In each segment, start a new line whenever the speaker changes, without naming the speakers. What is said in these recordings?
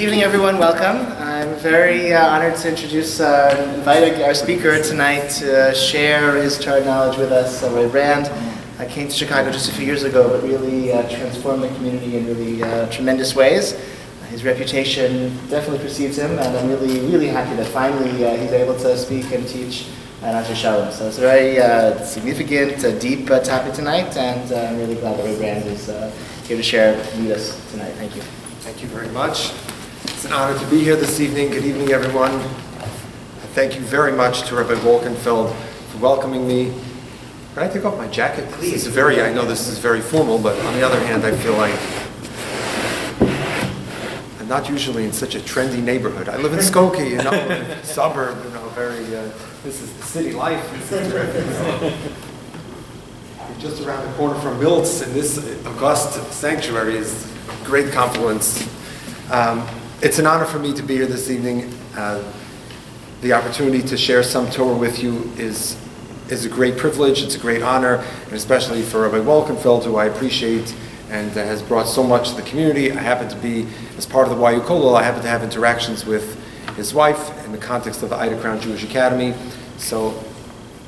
evening, everyone. Welcome. I'm very honored to invite our speaker tonight to share his chart knowledge with us. Reuven came to Chicago just a few years ago, but really transformed the community in really tremendous ways. His reputation definitely precedes him, and I'm really happy that finally he's able to speak and teach at Anshe Shalom. So it's a very significant, deep topic tonight, and I'm really glad that Reuven is here to share with us tonight. Thank you.
Thank you very much. It's an honor to be here this evening. Good evening, everyone. Thank you very much to Rabbi Wolkenfeld for welcoming me. Can I take off my jacket? Please. I know this is very formal, but on the other hand, I feel like I'm not usually in such a trendy neighborhood. I live in Skokie, a suburb, this is the city life. Just around the corner from Miltz, and this august sanctuary is a great confluence. It's an honor for me to be here this evening. The opportunity to share some Torah with you is a great privilege. It's a great honor, and especially for Rabbi Wolkenfeld, who I appreciate and has brought so much to the community. I happen to be, as part of the YU Kollel, I happen to have interactions with his wife in the context of the Ida Crown Jewish Academy. So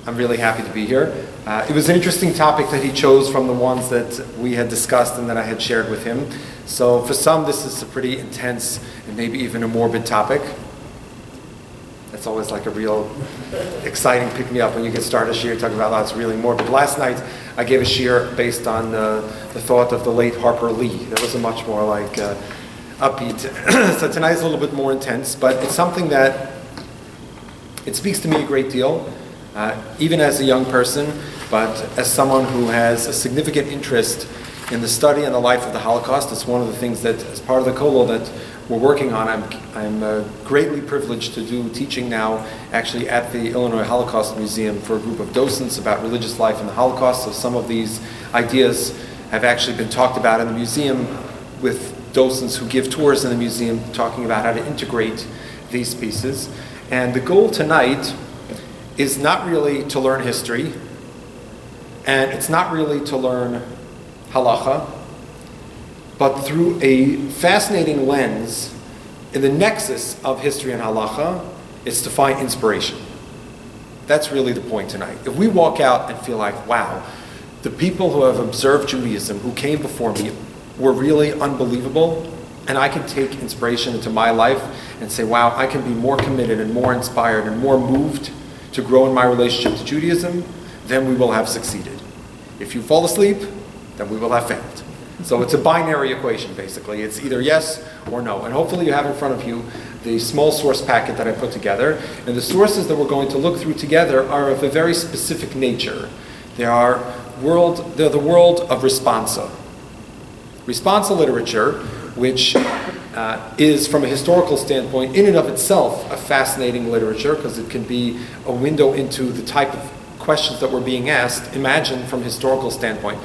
I'm really happy to be here. It was an interesting topic that he chose from the ones that we had discussed and that I had shared with him. So for some, this is a pretty intense and maybe even a morbid topic. That's always like a real exciting pick-me-up when you get started a shiur talking about lots really morbid. Last night, I gave a shiur based on the thought of the late Harper Lee. That was a much more like upbeat. So tonight's a little bit more intense, but it's something that it speaks to me a great deal. Even as a young person, but as someone who has a significant interest in the study and the life of the Holocaust. It's one of the things that, as part of the Kollel that we're working on, I'm greatly privileged to do teaching now, actually at the Illinois Holocaust Museum for a group of docents about religious life in the Holocaust. So some of these ideas have actually been talked about in the museum with docents who give tours in the museum, talking about how to integrate these pieces. And the goal tonight is not really to learn history, and it's not really to learn Halakhah, but through a fascinating lens in the nexus of history and Halakhah, it's to find inspiration. That's really the point tonight. If we walk out and feel like, wow, the people who have observed Judaism, who came before me, were really unbelievable, and I can take inspiration into my life and say, wow, I can be more committed and more inspired and more moved to grow in my relationship to Judaism, then we will have succeeded. If you fall asleep, then we will have failed. So it's a binary equation, basically. It's either yes or no. And hopefully you have in front of you the small source packet that I put together. And the sources that we're going to look through together are of a very specific nature. They're the world of responsa. Responsa literature, which is, from a historical standpoint, in and of itself a fascinating literature, because it can be a window into the type of questions that were being asked, imagine from a historical standpoint.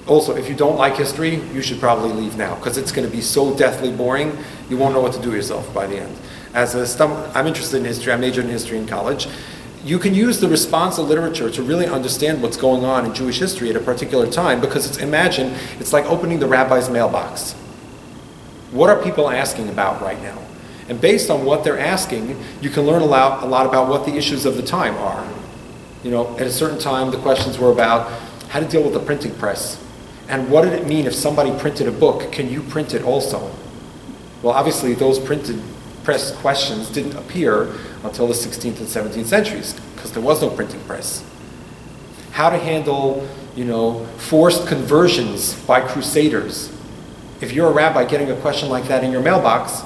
Also, if you don't like history, you should probably leave now, because it's going to be so deathly boring, you won't know what to do yourself by the end. I'm interested in history, I majored in history in college. You can use the responsa literature to really understand what's going on in Jewish history at a particular time, because it's like opening the rabbi's mailbox. What are people asking about right now? And based on what they're asking, you can learn a lot about what the issues of the time are. At a certain time, the questions were about how to deal with the printing press. And what did it mean if somebody printed a book? Can you print it also? Well, obviously, those printed press questions didn't appear until the 16th and 17th centuries, because there was no printing press. How to handle, forced conversions by crusaders. If you're a rabbi getting a question like that in your mailbox,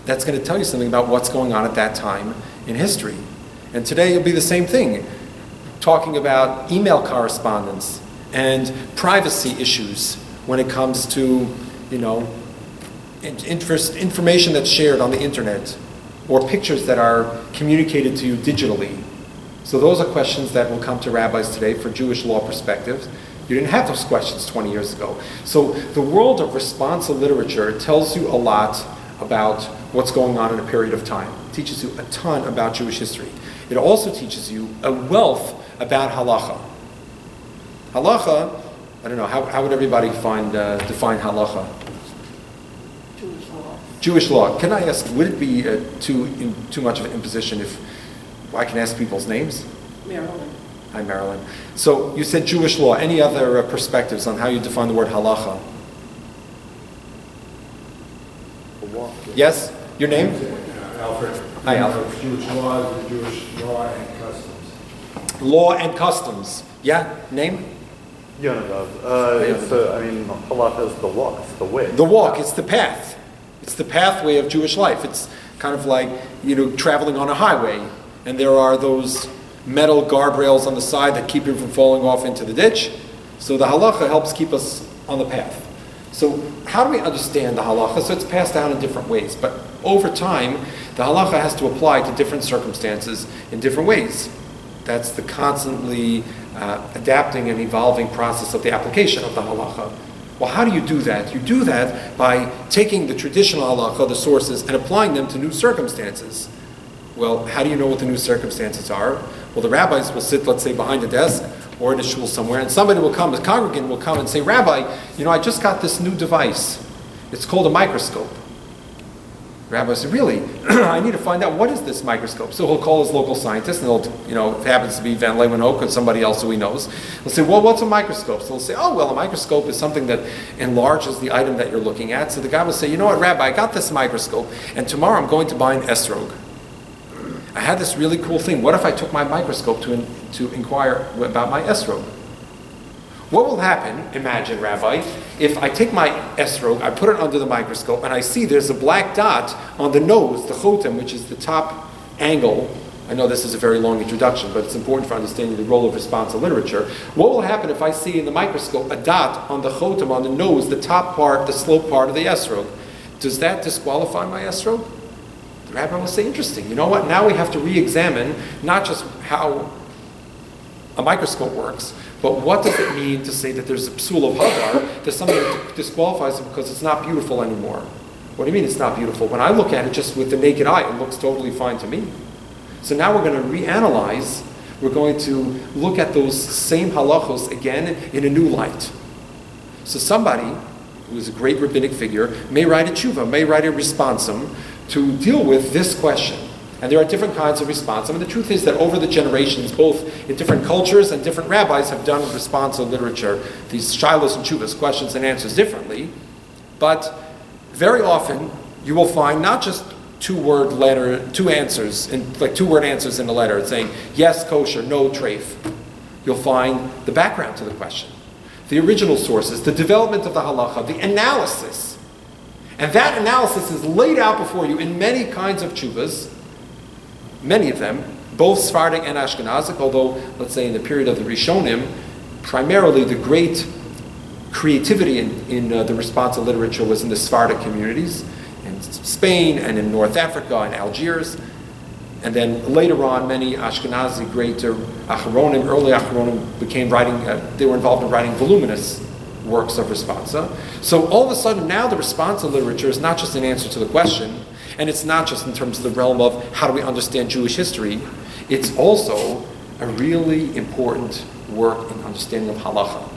that's going to tell you something about what's going on at that time in history. And today it'll be the same thing, talking about email correspondence and privacy issues when it comes to, information that's shared on the internet or pictures that are communicated to you digitally. So those are questions that will come to rabbis today for Jewish law perspectives. You didn't have those questions 20 years ago. So the world of responsa literature tells you a lot about what's going on in a period of time. It teaches you a ton about Jewish history. It also teaches you a wealth about Halakhah. Halakhah, I don't know, how would everybody define Halakhah?
Jewish law.
Jewish law. Can I ask, would it be too much of an imposition if I can ask people's names?
Maryland.
Hi, Marilyn. So you said Jewish law. Any other perspectives on how you define the word halacha? Yes? Your name?
Alfred.
Hi, Alfred.
Jewish law is the Jewish law and customs.
Law and customs. Yeah? Name?
Yonadav. Halakhah is the walk, it's the way.
The walk, it's the path. It's the pathway of Jewish life. It's kind of like, traveling on a highway, and there are those metal guardrails on the side that keep you from falling off into the ditch. So the halacha helps keep us on the path. So how do we understand the halacha? So it's passed down in different ways, but over time, the halacha has to apply to different circumstances in different ways. That's the constantly adapting and evolving process of the application of the halacha. Well, how do you do that? You do that by taking the traditional halacha, the sources, and applying them to new circumstances. Well, how do you know what the new circumstances are? Well, the rabbis will sit, let's say, behind a desk or in a shul somewhere, and somebody will come, a congregant will come and say, Rabbi, I just got this new device. It's called a microscope. Rabbi said, really? I need to find out, what is this microscope? So he'll call his local scientist, and he'll, if it happens to be Van Leeuwenhoek or somebody else who he knows, he'll say, well, what's a microscope? So he'll say, a microscope is something that enlarges the item that you're looking at. So the guy will say, you know what, Rabbi, I got this microscope, and tomorrow I'm going to buy an esrog. I had this really cool thing. What if I took my microscope to inquire about my esrog? What will happen, imagine, Rabbi, if I take my esrog, I put it under the microscope, and I see there's a black dot on the nose, the chotem, which is the top angle. I know this is a very long introduction, but it's important for understanding the role of responsive literature. What will happen if I see in the microscope a dot on the chotem, on the nose, the top part, the slope part of the esrog? Does that disqualify my esrog? The rabbi will say, interesting. You know what? Now we have to re-examine not just how a microscope works, but what does it mean to say that there's a psul of hadar, there's something that disqualifies it because it's not beautiful anymore? What do you mean it's not beautiful? When I look at it just with the naked eye, it looks totally fine to me. So now we're going to reanalyze, we're going to look at those same halachos again in a new light. So somebody who is a great rabbinic figure may write a tshuva, may write a responsum to deal with this question. And there are different kinds of responsum. And the truth is that over the generations, both in different cultures and different rabbis have done responsive literature, these shilos and tshuvas, questions and answers, differently. But very often you will find not just two-word answers in a letter saying yes, kosher, no, treif. You'll find the background to the question, the original sources, the development of the halacha, the analysis. And that analysis is laid out before you in many kinds of tshuvas, many of them, both Sephardic and Ashkenazic, although, let's say, in the period of the Rishonim, primarily the great creativity in the responsive literature was in the Sephardic communities, in Spain and in North Africa and Algiers. And then later on, many Ashkenazi great Acharonim, early Acharonim they were involved in writing voluminous works of responsa. So all of a sudden now the responsive literature is not just an answer to the question, and it's not just in terms of the realm of how do we understand Jewish history, it's also a really important work in understanding of halacha.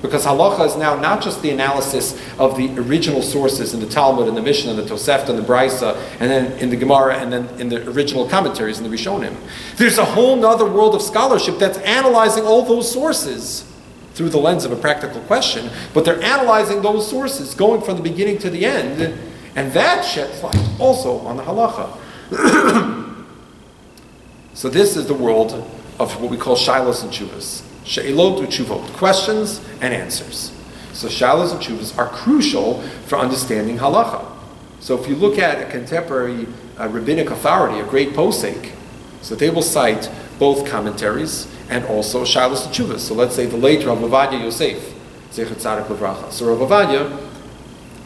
Because halacha is now not just the analysis of the original sources in the Talmud and the Mishnah and the Tosefta and the Brisa, and then in the Gemara and then in the original commentaries in the Rishonim. There's a whole other world of scholarship that's analyzing all those sources through the lens of a practical question, but they're analyzing those sources going from the beginning to the end, and that sheds light also on the halacha. So this is the world of what we call shilos and tshuvas. She'elot u'tshuvot, questions and answers. So shilos and tshuvas are crucial for understanding halacha. So if you look at a contemporary rabbinic authority, a great posek, so they will cite both commentaries and also shilos and tshuvas. So let's say the late Rav Ovadia Yosef, Zecher Tzadik Livracha. So Rav Ovadia,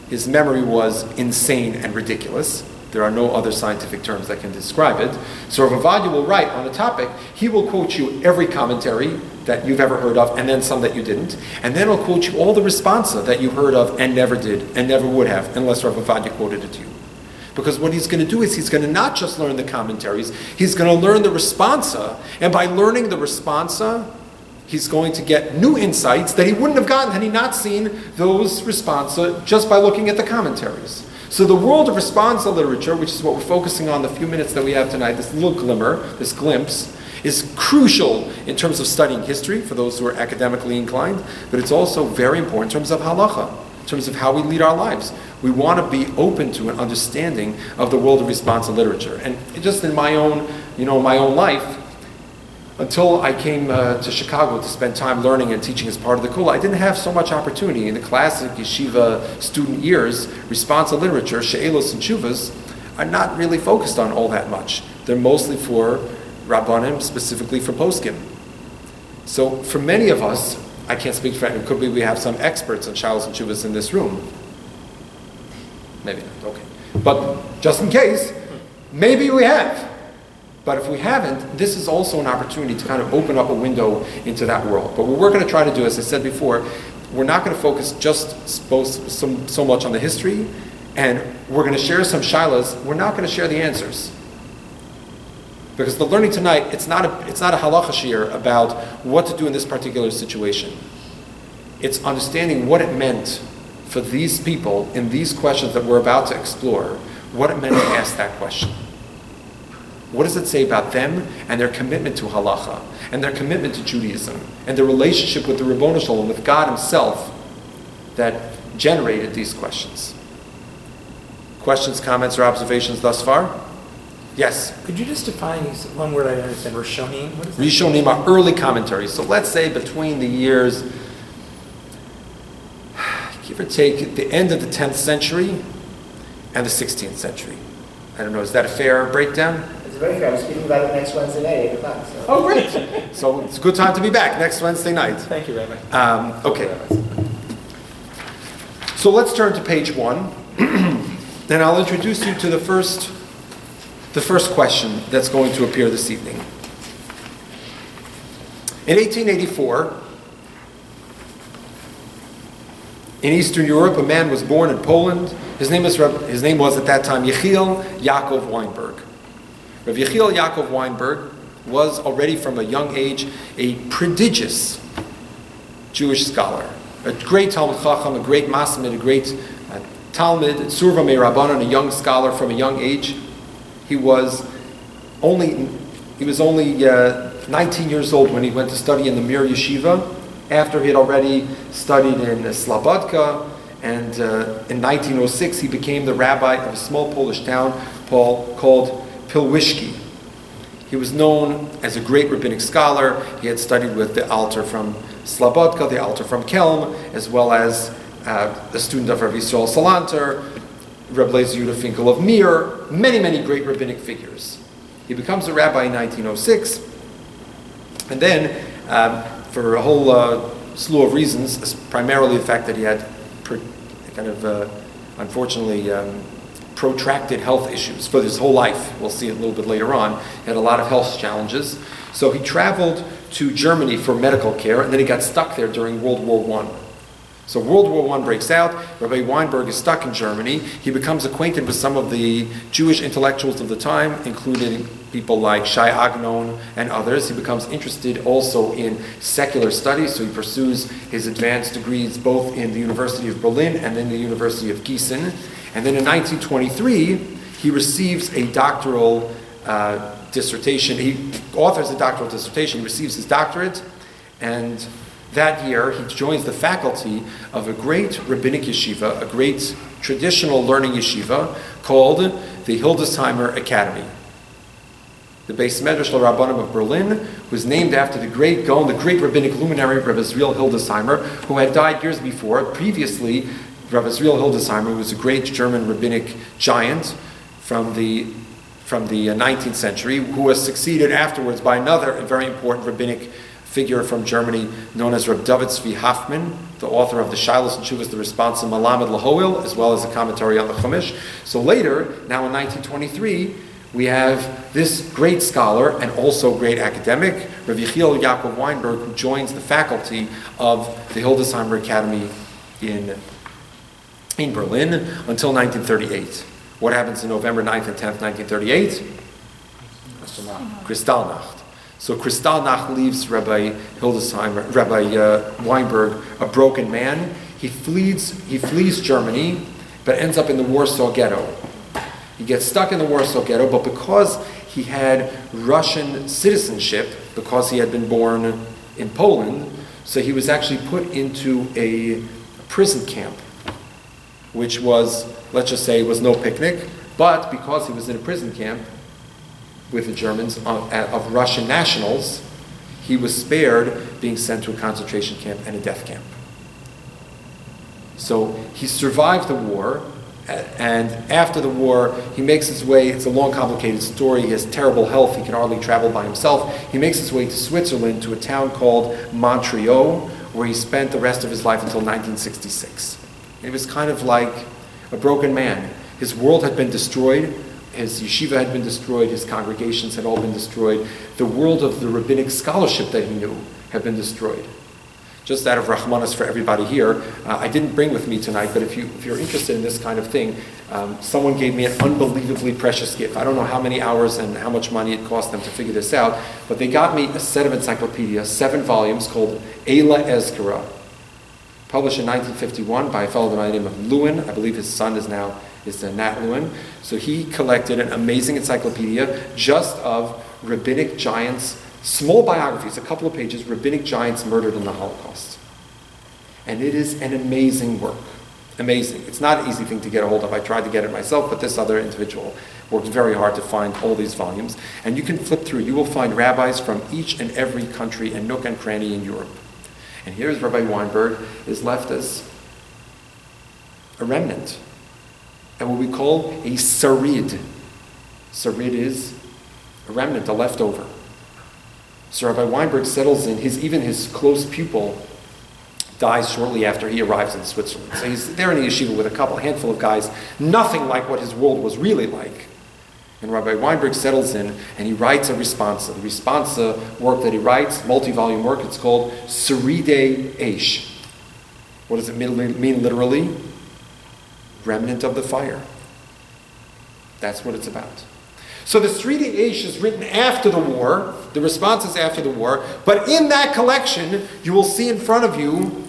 his memory was insane and ridiculous. There are no other scientific terms that can describe it. So Rav Ovadia will write on a topic, he will quote you every commentary that you've ever heard of, and then some that you didn't. And then he'll quote you all the responsa that you heard of and never did, and never would have, unless Rav Ovadia quoted it to you. Because what he's going to do is he's going to not just learn the commentaries, he's going to learn the responsa, and by learning the responsa, he's going to get new insights that he wouldn't have gotten had he not seen those responsa just by looking at the commentaries. So the world of responsive literature, which is what we're focusing on the few minutes that we have tonight, this little glimmer, this glimpse, is crucial in terms of studying history for those who are academically inclined, but it's also very important in terms of halacha, in terms of how we lead our lives. We want to be open to an understanding of the world of responsive literature. And just in my own life, until I came to Chicago to spend time learning and teaching as part of the Kula, I didn't have so much opportunity. In the classic yeshiva student years, responsive literature, she'elos and shuvas, are not really focused on all that much. They're mostly for Rabbanim, specifically for poskim. So for many of us, I can't speak for anyone, could be we have some experts on she'elos and shuvas in this room. Maybe not, okay. But just in case, maybe we have. But if we haven't, this is also an opportunity to kind of open up a window into that world. But what we're going to try to do, as I said before, we're not going to focus just so much on the history, and we're going to share some shilas. We're not going to share the answers. Because the learning tonight, it's not a halacha shiur about what to do in this particular situation. It's understanding what it meant for these people in these questions that we're about to explore, what it meant to ask that question. What does it say about them and their commitment to halacha, and their commitment to Judaism, and their relationship with the Ribbono Shel Olam, with God Himself, that generated these questions? Questions, comments, or observations thus far? Yes?
Could you just define one word I understand, Rishonim? What is that?
Rishonim are early commentaries. So let's say between the years, give or take, the end of the 10th century and the 16th century. I don't know, is that a fair breakdown?
It's very fair. I'm speaking about it next Wednesday night, 8 o'clock. So.
Oh, great. So it's a good time to be back next Wednesday night.
Thank you, Rabbi.
Okay. So let's turn to page 1. Then I'll introduce you to the first question that's going to appear this evening. In 1884, in Eastern Europe, a man was born in Poland. His name was at that time Yechiel Yaakov Weinberg. Rav Yechiel Yaakov Weinberg was already from a young age a prodigious Jewish scholar, a great Talmud Chacham, a great Masamid, a great Talmud, Surva Me Rabbanan, a young scholar from a young age. He was only 19 years old when he went to study in the Mir Yeshiva, after he had already studied in Slobodka, and in 1906 he became the rabbi of a small Polish town called Pilwishki. He was known as a great rabbinic scholar. He had studied with the Alter from Slobodka, the Alter from Kelm, as well as a student of Rabbi Yisrael Salanter, Rabbi Yehuda Finkel of Mir, many great rabbinic figures. He becomes a rabbi in 1906, and then for a whole slew of reasons, primarily the fact that he had unfortunately protracted health issues for his whole life. We'll see it a little bit later on. He had a lot of health challenges. So he traveled to Germany for medical care, and then he got stuck there during World War I. So World War I breaks out. Rabbi Weinberg is stuck in Germany. He becomes acquainted with some of the Jewish intellectuals of the time, including people like Shai Agnon and others. He becomes interested also in secular studies, so he pursues his advanced degrees both in the University of Berlin and then the University of Gießen. And then in 1923, he receives a doctoral dissertation. He authors a doctoral dissertation, he receives his doctorate, and that year he joins the faculty of a great rabbinic yeshiva, a great traditional learning yeshiva called the Hildesheimer Academy. The Beis Midrash Rabbanim of Berlin was named after the great Gaon, the great rabbinic luminary, Rabbi Israel Hildesheimer, who had died years before. Previously, Rabbi Israel Hildesheimer was a great German rabbinic giant from the 19th century, who was succeeded afterwards by another very important rabbinic figure from Germany known as Reb David Zvi Hoffman, the author of the Shilos and Shuvas, the response of Malamed Lahoil, as well as a commentary on the Chumash. So later, now in 1923, we have this great scholar and also great academic, Rav Yechiel Yaakov Weinberg, who joins the faculty of the Hildesheimer Academy in Berlin until 1938. What happens in November 9th and 10th, 1938? Kristallnacht. So Kristallnacht leaves Rabbi Weinberg a broken man. He flees Germany, but ends up in the Warsaw Ghetto. He gets stuck in the Warsaw Ghetto, but because he had Russian citizenship, because he had been born in Poland, so he was actually put into a prison camp, which was, let's just say, was no picnic, but because he was in a prison camp with the Germans of Russian nationals, he was spared being sent to a concentration camp and a death camp. So he survived the war, and after the war, he makes his way, it's a long, complicated story, he has terrible health, he can hardly travel by himself. He makes his way to Switzerland, to a town called Montreux, where he spent the rest of his life until 1966. He was kind of like a broken man. His world had been destroyed, his yeshiva had been destroyed, his congregations had all been destroyed. The world of the rabbinic scholarship that he knew had been destroyed. Just out of Rahmanas for everybody here, I didn't bring with me tonight, but if you're interested in this kind of thing, someone gave me an unbelievably precious gift. I don't know how many hours and how much money it cost them to figure this out, but they got me a set of encyclopedia, 7 volumes, called Eila Ezkara, published in 1951 by a fellow by the name of Lewin. I believe his son is Nat Lewin. So he collected an amazing encyclopedia just of rabbinic giants, small biographies, a couple of pages, rabbinic giants murdered in the Holocaust. And it is an amazing work. Amazing. It's not an easy thing to get a hold of. I tried to get it myself, but this other individual worked very hard to find all these volumes. And you can flip through. You will find rabbis from each and every country and nook and cranny in Europe. And here's Rabbi Weinberg is left as a remnant, and what we call a sarid. Sarid is a remnant, a leftover. So Rabbi Weinberg settles in, even his close pupil dies shortly after he arrives in Switzerland. So he's there in the yeshiva with a handful of guys, nothing like what his world was really like. And Rabbi Weinberg settles in and he writes a responsa. The responsa work that he writes, multi-volume work, it's called Saride Eish. What does it mean literally? Remnant of the fire. That's what it's about. So the Saride Eish is written after the war, the response is after the war, but in that collection, you will see in front of you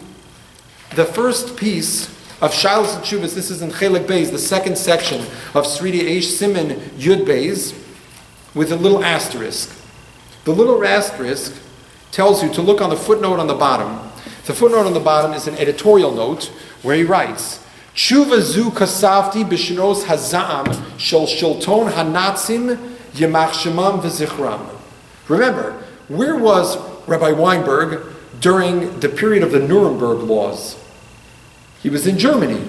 the first piece of Shilas and Tshuvas. This is in Chelik Beis, the second section of Saride Eish, Siman Yud Beis, with a little asterisk. The little asterisk tells you to look on the footnote on the bottom. The footnote on the bottom is an editorial note where he writes, Tshuva zu kasavti b'shnos hazam shel shilton hanatzim yemach shemam v'zichram. Remember, where was Rabbi Weinberg during the period of the Nuremberg laws? He was in Germany.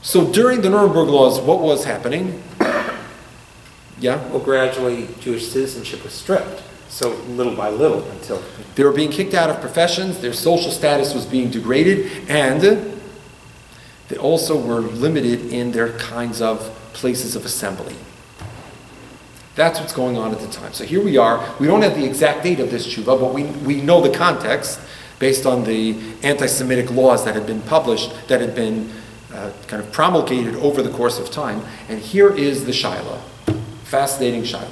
So during the Nuremberg laws, what was happening? Yeah?
Well, gradually Jewish citizenship was stripped. So little by little until...
They were being kicked out of professions, their social status was being degraded, and they also were limited in their kinds of places of assembly. That's what's going on at the time. So here we are. We don't have the exact date of this tshuva, but we know the context based on the anti-Semitic laws that had been published, that had been kind of promulgated over the course of time. And here is the shaila. Fascinating shaila.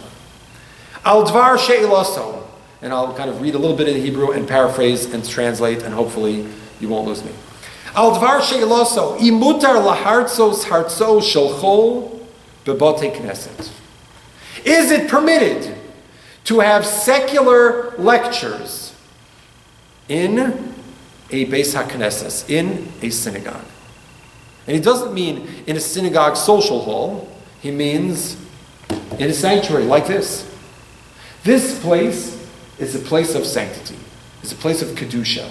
Al dvar she'ilaso. And I'll kind of read a little bit in Hebrew and paraphrase and translate, and hopefully you won't lose me. Al dvar she'ilaso. Imutar lahartzos hartzo shel chol bebote knesset. Is it permitted to have secular lectures in a Beis HaKnesses, in a synagogue? And he doesn't mean in a synagogue social hall. He means in a sanctuary like this. This place is a place of sanctity. It's a place of Kedusha.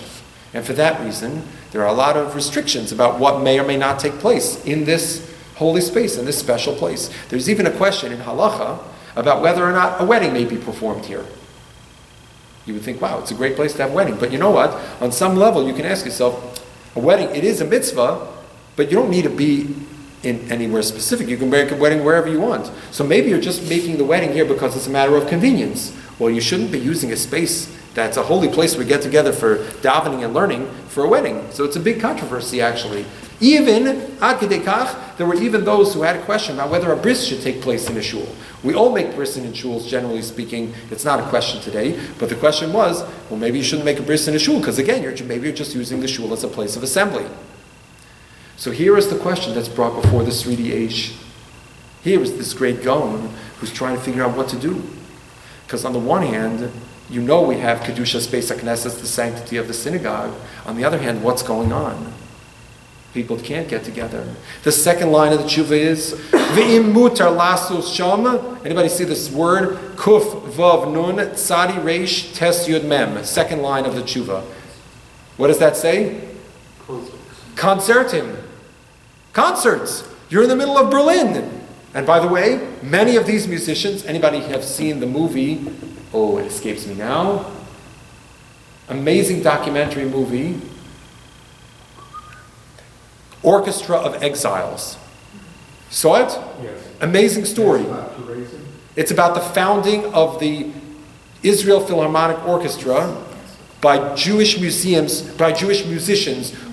And for that reason, there are a lot of restrictions about what may or may not take place in this holy space, in this special place. There's even a question in Halakhah about whether or not a wedding may be performed here. You would think, wow, it's a great place to have a wedding. But you know what? On some level, you can ask yourself, a wedding, it is a mitzvah, but you don't need to be in anywhere specific. You can make a wedding wherever you want. So maybe you're just making the wedding here because it's a matter of convenience. Well, you shouldn't be using a space that's a holy place where we get together for davening and learning for a wedding. So it's a big controversy, actually. Even, ad kedei kach, there were even those who had a question about whether a bris should take place in a shul. We all make bris in shuls, generally speaking. It's not a question today, but the question was, well, maybe you shouldn't make a bris in a shul, because again, maybe you're just using the shul as a place of assembly. So here is the question that's brought before the Sridi Eish. Here is this great Gaon who's trying to figure out what to do. Because on the one hand, we have Kedushas Beis HaKnesses, the sanctity of the synagogue. On the other hand, what's going on? People can't get together. The second line of the tshuva is V'im mutar lasus sham. Anybody see this word? Kuf vav nun tzadi reish tes yud mem. Second line of the tshuva. What does that say? Concertim. Concerts. You're in the middle of Berlin. And by the way, many of these musicians, anybody have seen the movie, it escapes me now, amazing documentary movie, Orchestra of Exiles. Saw it?
Yes.
Amazing story.
Not too racing.
It's about the founding of the Israel Philharmonic Orchestra by Jewish musicians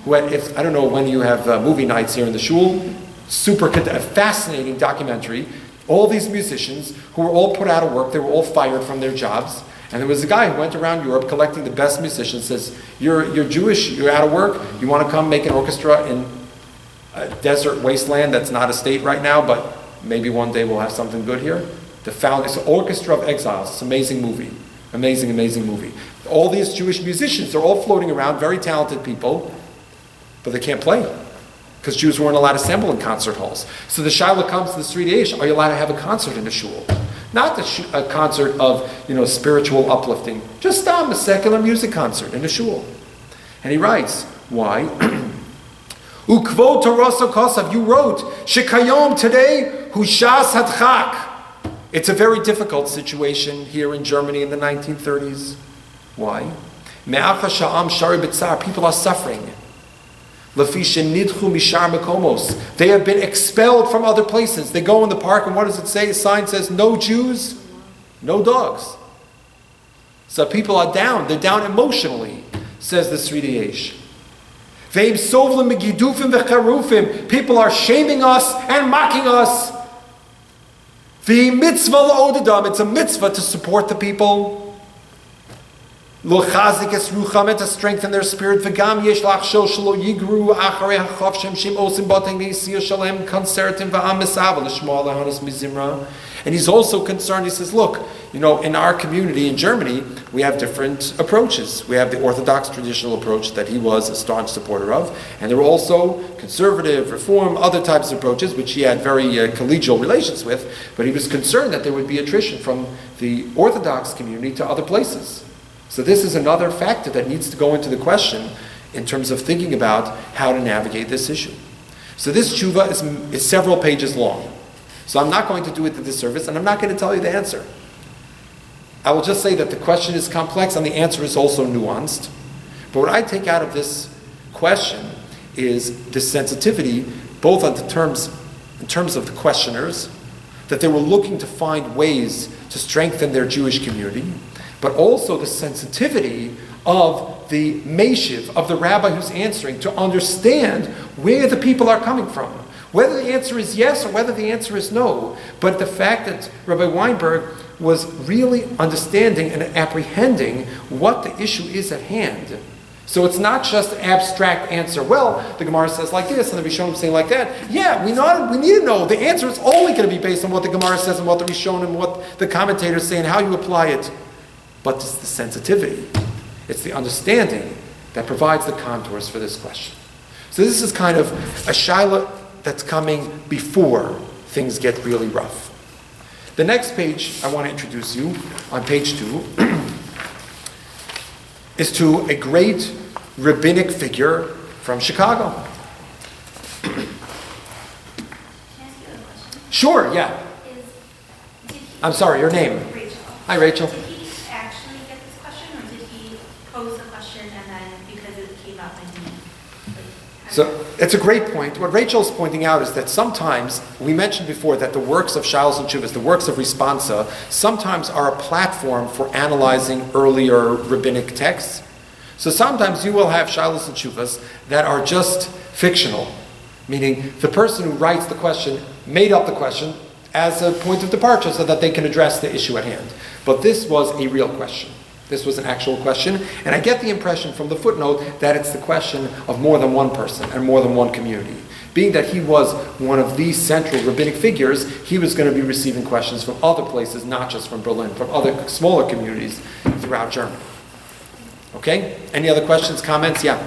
who had, I don't know when you have movie nights here in the shul, a fascinating documentary. All these musicians who were all put out of work, they were all fired from their jobs. And there was a guy who went around Europe collecting the best musicians, says, you're Jewish, you're out of work, you want to come make an orchestra in a desert wasteland that's not a state right now, but maybe one day we'll have something good here. It's the Orchestra of Exiles. It's an amazing movie. Amazing, amazing movie. All these Jewish musicians, they're all floating around, very talented people, but they can't play because Jews weren't allowed to assemble in concert halls. So the Shaila comes to the Sridi Eish, are you allowed to have a concert in a shul? Not a concert of, spiritual uplifting, just a secular music concert in a shul. And he writes, why? Ukvot Toroso Kosav, you wrote, Shekayom today, Hushas Hadchak. It's a very difficult situation here in Germany in the 1930s. Why? Me'acha sha'am shari b'tzar, people are suffering. Lafishin nidchu mishar mekomos. They have been expelled from other places. They go in the park and what does it say? A sign says, no Jews, no dogs. So people are down. They're down emotionally, says the Sridi Eish. People are shaming us and mocking us. It's a mitzvah to support the people. To strengthen their spirit. And he's also concerned, he says, look, in our community in Germany, we have different approaches. We have the Orthodox traditional approach that he was a staunch supporter of, and there were also conservative, reform, other types of approaches, which he had very collegial relations with, but he was concerned that there would be attrition from the Orthodox community to other places. So this is another factor that needs to go into the question in terms of thinking about how to navigate this issue. So this tshuva is several pages long. So I'm not going to do it to disservice, and I'm not going to tell you the answer. I will just say that the question is complex and the answer is also nuanced. But what I take out of this question is this sensitivity, both in terms of the questioners, that they were looking to find ways to strengthen their Jewish community, but also the sensitivity of the meshiv, of the rabbi who's answering, to understand where the people are coming from. Whether the answer is yes or whether the answer is no. But the fact that Rabbi Weinberg was really understanding and apprehending what the issue is at hand. So it's not just an abstract answer. Well, the Gemara says like this, and the Rishonim saying like that. Yeah, we need to know. The answer is only going to be based on what the Gemara says and what the Rishonim and what the commentators say and how you apply it. But it's the sensitivity. It's the understanding that provides the contours for this question. So this is kind of a shaila that's coming before things get really rough. The next page I want to introduce you, on page 2, is to a great rabbinic figure from Chicago.
Can I ask you a question?
Sure, yeah. I'm sorry, your name?
Rachel.
Hi, Rachel.
Did he actually get this question, or did he pose the question and then because it came up and he...
So it's a great point. What Rachel's pointing out is that sometimes, we mentioned before that the works of Shilas and Tshuvas, the works of Responsa, sometimes are a platform for analyzing earlier rabbinic texts. So sometimes you will have Shilas and Tshuvas that are just fictional, meaning the person who writes the question made up the question as a point of departure so that they can address the issue at hand. But this was a real question. This was an actual question, and I get the impression from the footnote that it's the question of more than one person and more than one community. Being that he was one of the central rabbinic figures, he was going to be receiving questions from other places, not just from Berlin, from other smaller communities throughout Germany. Okay? Any other questions, comments? Yeah?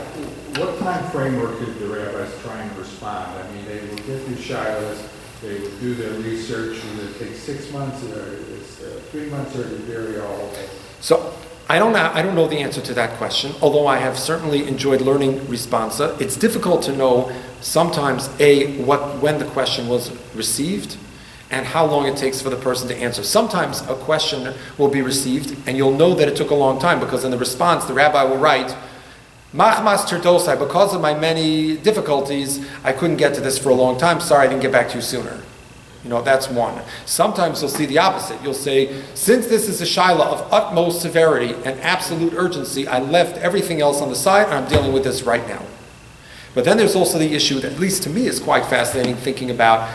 What time framework did the rabbis try and respond? I mean, they would get these shilas, they would do their research, and it takes 6 months, or it's 3 months, or it vary all over.
So, I don't know the answer to that question, although I have certainly enjoyed learning responsa. It's difficult to know sometimes, when the question was received and how long it takes for the person to answer. Sometimes a question will be received and you'll know that it took a long time because in the response the rabbi will write, Machmas Terdosai, because of my many difficulties, I couldn't get to this for a long time. Sorry, I didn't get back to you sooner. That's one. Sometimes you'll see the opposite. You'll say, since this is a shaila of utmost severity and absolute urgency, I left everything else on the side and I'm dealing with this right now. But then there's also the issue that, at least to me, is quite fascinating, thinking about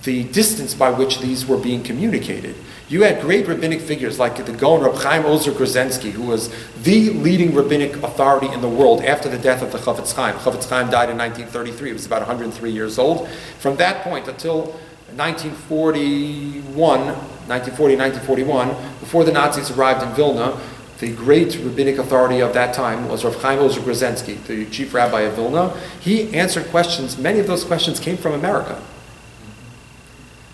the distance by which these were being communicated. You had great rabbinic figures like the Gaon Reb Chaim Ozer Grozensky, who was the leading rabbinic authority in the world after the death of the Chofetz Chaim. Chofetz Chaim died in 1933. He was about 103 years old. From that point until 1940, 1941, before the Nazis arrived in Vilna, the great rabbinic authority of that time was Reb Chaim Ozer Grozensky, the chief rabbi of Vilna. He answered questions. Many of those questions came from America.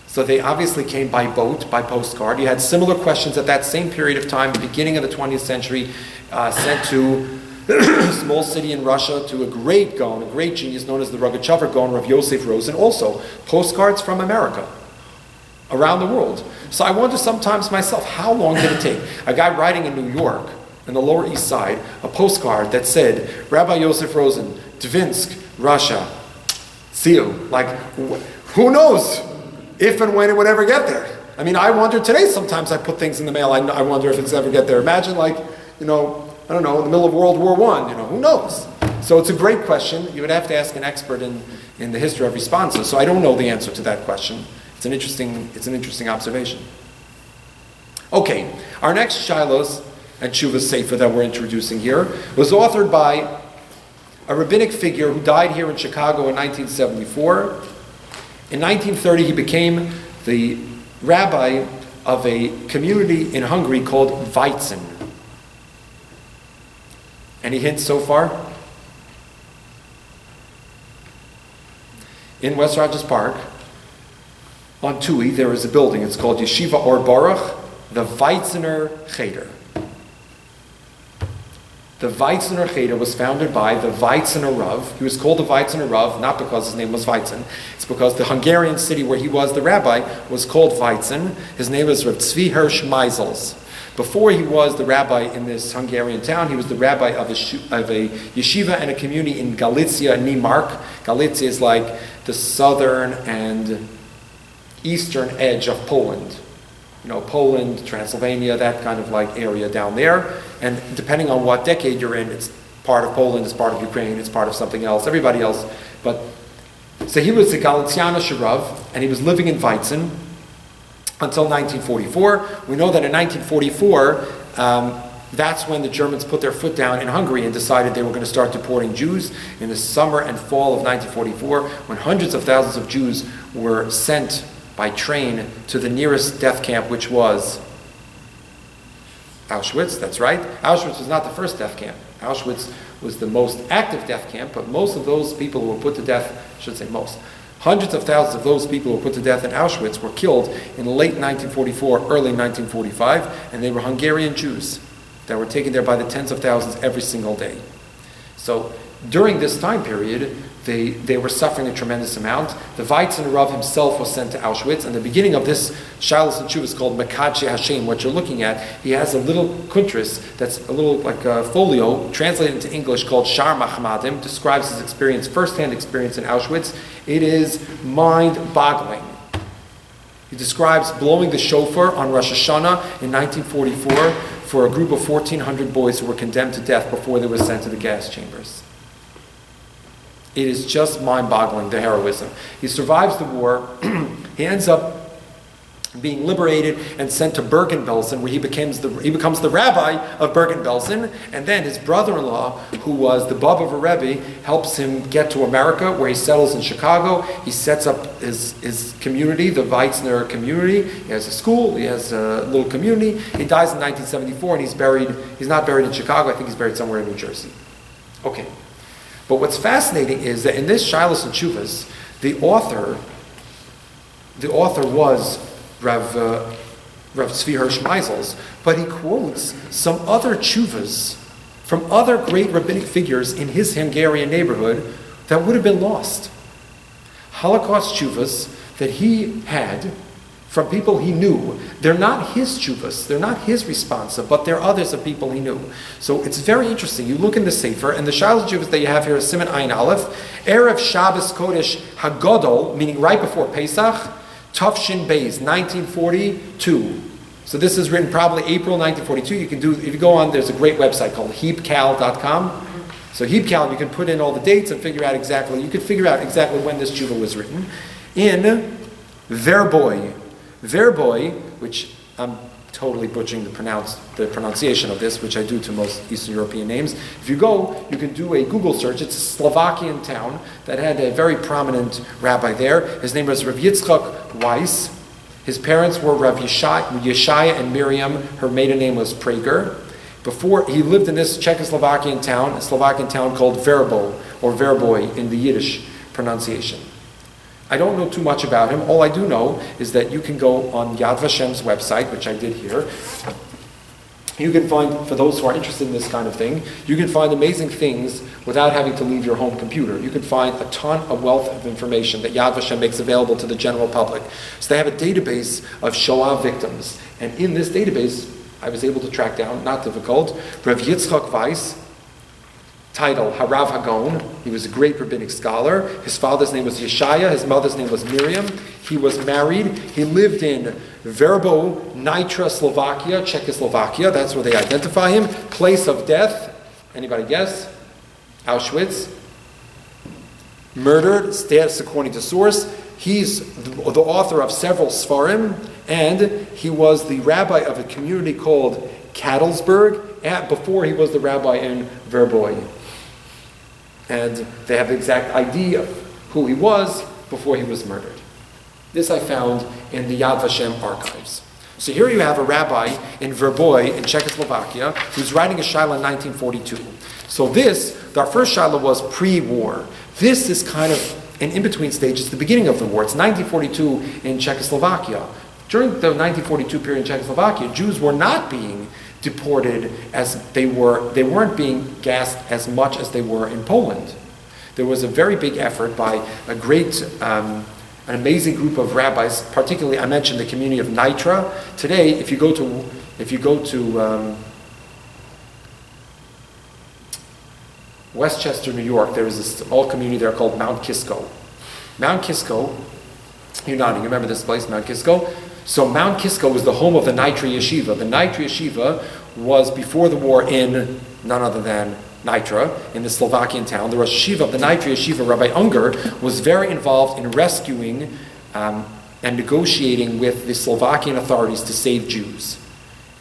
So they obviously came by boat, by postcard. You had similar questions at that same period of time, beginning of the 20th century, sent to a small city in Russia, to a great Gaon, a great genius known as the Rogachover Gaon, Rav Yosef Rosen, also postcards from America, around the world. So I wonder sometimes myself, how long did it take? A guy writing in New York, in the Lower East Side, a postcard that said, Rabbi Yosef Rosen, Dvinsk, Russia, see you. Like, who knows if and when it would ever get there? I mean, I wonder today, sometimes I put things in the mail, I wonder if it's ever get there. Imagine I don't know, in the middle of World War I, who knows? So it's a great question. You would have to ask an expert in the history of responses. So I don't know the answer to that question. It's an interesting observation. Okay, our next Shiloh's and Tshuva Sefer that we're introducing here was authored by a rabbinic figure who died here in Chicago in 1974. In 1930, he became the rabbi of a community in Hungary called Weizen. Any hints so far? In West Rogers Park, on Tui, there is a building. It's called Yeshiva Or Baruch, the Weizner Cheder. The Weizner Cheder was founded by the Weizener Rav. He was called the Weizener Rav, not because his name was Weizen. It's because the Hungarian city where he was the rabbi was called Weizen. His name was Rav Tzvi Hirsch Meisels. Before he was the rabbi in this Hungarian town, he was the rabbi of a yeshiva and a community in Galicia, Niemark. Galicia is like the southern and eastern edge of Poland. Poland, Transylvania, that kind of area down there. And depending on what decade you're in, it's part of Poland, it's part of Ukraine, it's part of something else, everybody else. So he was a Galicianische Rav, and he was living in Weizen until 1944. We know that in 1944, that's when the Germans put their foot down in Hungary and decided they were going to start deporting Jews. In the summer and fall of 1944, when hundreds of thousands of Jews were sent by train to the nearest death camp, which was Auschwitz. That's right. Auschwitz was not the first death camp. Auschwitz was the most active death camp, but most of those people who were put to death, I should say most, hundreds of thousands of those people who were put to death in Auschwitz were killed in late 1944, early 1945, and they were Hungarian Jews that were taken there by the tens of thousands every single day. So during this time period, they were suffering a tremendous amount. The Weizen Rav himself was sent to Auschwitz, and the beginning of this Shilas and Tshuva is called Mekadshe Hashem. What you're looking at, he has a little kuntris that's a little like a folio translated into English called Shar Mahamadim, describes his experience, first-hand experience in Auschwitz. It is mind-boggling. He describes blowing the shofar on Rosh Hashanah in 1944 for a group of 1,400 boys who were condemned to death before they were sent to the gas chambers. It is just mind-boggling, the heroism. He survives the war. He ends up being liberated and sent to Bergen-Belsen, where he becomes the rabbi of Bergen-Belsen, and then his brother-in-law, who was the bub of a Rebbe, helps him get to America, where he settles in Chicago. He sets up his community, the Weitzner community. He has a school, he has a little community. He dies in 1974, and he's not buried in Chicago, I think he's buried somewhere in New Jersey. Okay. But what's fascinating is that in this Shilas and Tshuvas, the author was Rav Tzvi Hirsch Meisels, but he quotes some other tshuvas from other great rabbinic figures in his Hungarian neighborhood that would have been lost. Holocaust tshuvas that he had from people he knew. They're not his tshuvas, they're not his responsa, but they're others of people he knew. So it's very interesting. You look in the Sefer, and the Shilas tshuvas that you have here is Siman Ayin Aleph, Erev Shabbos Kodesh Hagodol, meaning right before Pesach, Tufshin Beis, 1942. So this is written probably April 1942. You can do, if you go on, there's a great website called heapcal.com. So heapcal, you can put in all the dates and figure out exactly when this tshuva was written. In Verboy, which I'm totally butchering the pronunciation of this, which I do to most Eastern European names. If you go, you can do a Google search. It's a Slovakian town that had a very prominent rabbi there. His name was Rav Yitzchak Weiss. His parents were Rav Yeshaya and Miriam. Her maiden name was Prager. Before, he lived in this Czechoslovakian town, a Slovakian town called Verbo, or Verboy in the Yiddish pronunciation. I don't know too much about him. All I do know is that you can go on Yad Vashem's website, which I did here. You can find, for those who are interested in this kind of thing, you can find amazing things without having to leave your home computer. You can find a ton of wealth of information that Yad Vashem makes available to the general public. So they have a database of Shoah victims. And in this database, I was able to track down, not difficult, Rav Yitzchak Weiss, title Harav Hagon. He was a great rabbinic scholar. His father's name was Yeshaya. His mother's name was Miriam. He was married. He lived in Verbo, Nitra, Slovakia, Czechoslovakia. That's where they identify him. Place of death. Anybody guess? Auschwitz. Murdered. Status according to source. He's the author of several Sfarim, and he was the rabbi of a community called Cattlesburg before he was the rabbi in Verboy. And they have the exact idea of who he was before he was murdered. This I found in the Yad Vashem archives. So here you have a rabbi in Verboy in Czechoslovakia who's writing a Shaila in 1942. So our first Shaila was pre-war. This is kind of an in-between stage. It's the beginning of the war. It's 1942 in Czechoslovakia. During the 1942 period in Czechoslovakia, Jews were not being deported as they weren't being gassed as much as they were in Poland. There was a very big effort by a great, an amazing group of rabbis, particularly I mentioned the community of Nitra. Today, if you go to Westchester, New York, there is this small community there called Mount Kisco. Mount Kisco, you're nodding, you remember this place, Mount Kisco? So Mount Kisco was the home of the Nitra Yeshiva. The Nitra Yeshiva was before the war in none other than Nitra, in the Slovakian town. The Rosh Yeshiva of the Nitra Yeshiva, Rabbi Unger, was very involved in rescuing and negotiating with the Slovakian authorities to save Jews,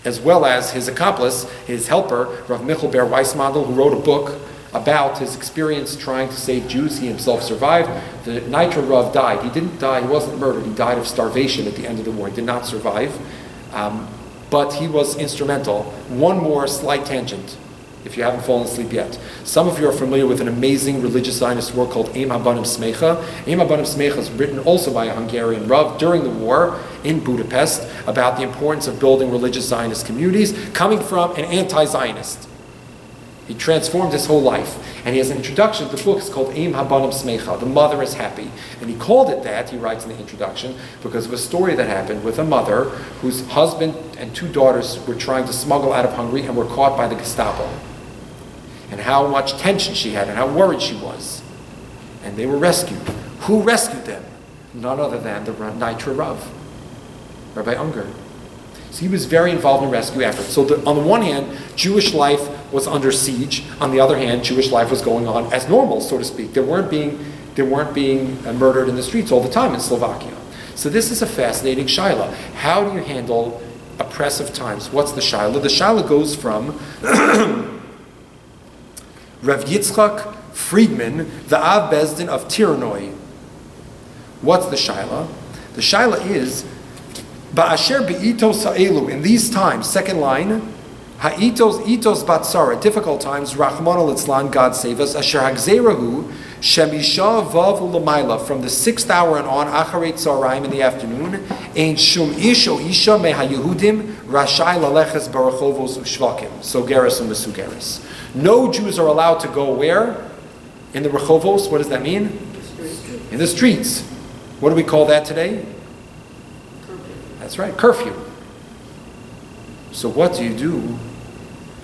as well as his accomplice, his helper, Rav Michal Ber Weissmandel, who wrote a book about his experience trying to save Jews. He himself survived. The Nitra Rav died. He didn't die, he wasn't murdered. He died of starvation at the end of the war. He did not survive. But he was instrumental. One more slight tangent, if you haven't fallen asleep yet. Some of you are familiar with an amazing religious Zionist work called Eim Habanim Smecha. Eim Habanim Smecha is written also by a Hungarian Rav during the war in Budapest about the importance of building religious Zionist communities, coming from an anti-Zionist. He transformed his whole life. And he has an introduction to the book. It's called Eim Habanim Smecha, The Mother is Happy. And he called it that, he writes in the introduction, because of a story that happened with a mother whose husband and two daughters were trying to smuggle out of Hungary and were caught by the Gestapo. And how much tension she had and how worried she was. And they were rescued. Who rescued them? None other than the Nitra Rav, Rabbi Unger. So he was very involved in rescue efforts. So on the one hand, Jewish life was under siege. On the other hand, Jewish life was going on as normal, so to speak. They weren't being murdered in the streets all the time in Slovakia.
So this is a fascinating shaila. How do you handle oppressive times? What's the shaila? The shaila goes from Rav Yitzchak Friedman, the Av Bezdin of Tiranoi. What's the shaila? The shaila is Ba'asher be'itos ha'elu, in these times, second line, ha'itos batsara, difficult times, Rahman al-Itzlan, God save us, asher hagzerahu, shemisha vav ulamaila, from the 6th hour and on, acharei tzaraim in the afternoon, ein shum ish o isha meha-Yehudim, rashai laleches barachovos ushvakim, sogeres u'mesugeres. No Jews are allowed to go where? In the rechovos. What does that mean? In the streets. What do we call that today? That's right, curfew. So what do you do?